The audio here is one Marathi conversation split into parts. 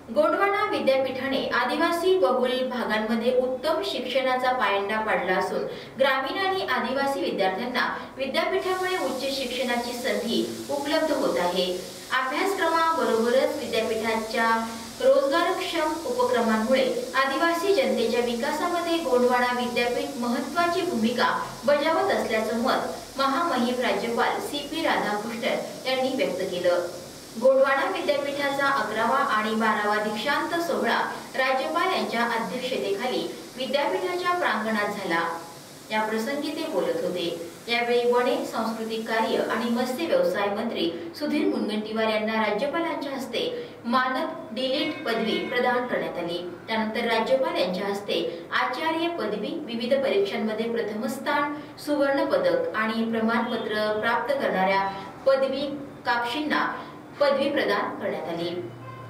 गोंडवाना विद्यापीठाने आदिवासी बहुल भागांमध्ये उत्तम शिक्षणाचा पायंडा पाडला असून ग्रामीण आणि आदिवासी विद्यार्थ्यांना विद्यापीठामुळे उच्च शिक्षणाची संधी उपलब्ध होत आहे। अभ्यासक्रमाबरोबरच विद्यापीठाच्या रोजगारक्षम उपक्रमांमुळे आदिवासी जनतेच्या विकासामध्ये गोंडवाना विद्यापीठ महत्त्वाची भूमिका बजावत असल्याचं मत महामहिम राज्यपाल सी.पी. राधाकृष्णन यांनी व्यक्त केलं। गोंडवाना विद्यापीठाचा 11वा आणि 12वा दीक्षांत सोहळा राज्यपाल यांच्या अध्यक्षतेखाली विद्यापीठाच्या प्रांगणात झाला। या प्रसंगी ते बोलत होते। यावेळी वने, सांस्कृतिक कार्य आणि मत्स्य व्यवसाय मंत्री सुधीर मुनगंटीवार यांना राज्यपालांच्या हस्ते मानद डी.लिट. पदवी प्रदान करण्यात आली। त्यानंतर राज्यपाल यांच्या हस्ते आचार्य पदवी, विविध परीक्षांमध्ये प्रथम स्थान, सुवर्ण पदक आणि प्रमाणपत्र प्राप्त करणाऱ्या पदवीकाक्षींना पदवी प्रदान करण्यात आली।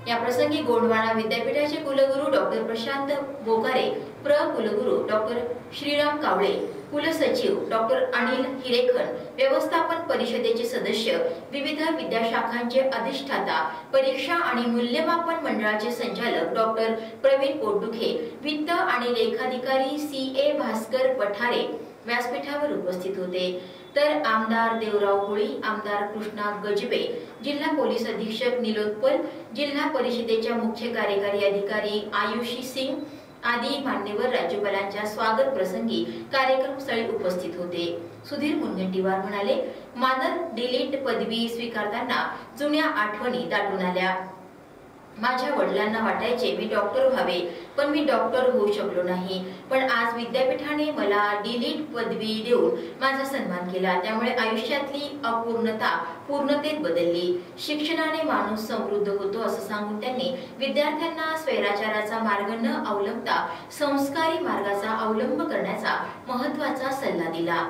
या प्रसंगी गोंडवाना विद्यापीठाचे कुलगुरू डॉक्टर प्रशांत बोकारे, कुलगुरू डॉक्टर श्रीराम कावळे, कुलसचिव डॉक्टर अनिल हिरेखन, व्यवस्थापन परिषदेचे सदस्य, विविध विद्याशाखांचे अधिष्ठाता, परीक्षा आणि मूल्यमापन मंडळाचे संचालक डॉक्टर प्रवीण पोटदुखे, वित्त आणि लेखाधिकारी सी.ए. भास्कर पठारे व्यासपीठावर उपस्थित होते। तर आमदार देवराव होळी, आमदार कृष्णा गजबे, जिल्हा पोलीस अधीक्षक निलोत्पल, जिल्हा परिषदेच्या मुख्य कार्यकारी अधिकारी आयुषी सिंग आदी मान्यवर राज्यपालांच्या स्वागत प्रसंगी कार्यक्रमस्थळी उपस्थित होते। सुधीर मुनगंटीवार म्हणाले, मानद डी.लिट. पदवी स्वीकारताना जुन्या आठवणी दाटून आल्या। माझ्या वडिलांना वाटायचे मी डॉक्टर व्हावे, पण मी डॉक्टर होऊ शकलो नाही। पण आज विद्यापीठाने मला डी.लिट. पदवी देऊन माझा सन्मान केला, त्यामुळे आयुष्यातली अपूर्णता पूर्णतेत बदलली। शिक्षणाने माणूस समृद्ध होतो असं सांगून त्यांनी विद्यार्थ्यांना स्वैराचाराचा मार्ग न अवलंबता संस्कारी मार्गाचा अवलंब करण्याचा महत्त्वाचा सल्ला दिला।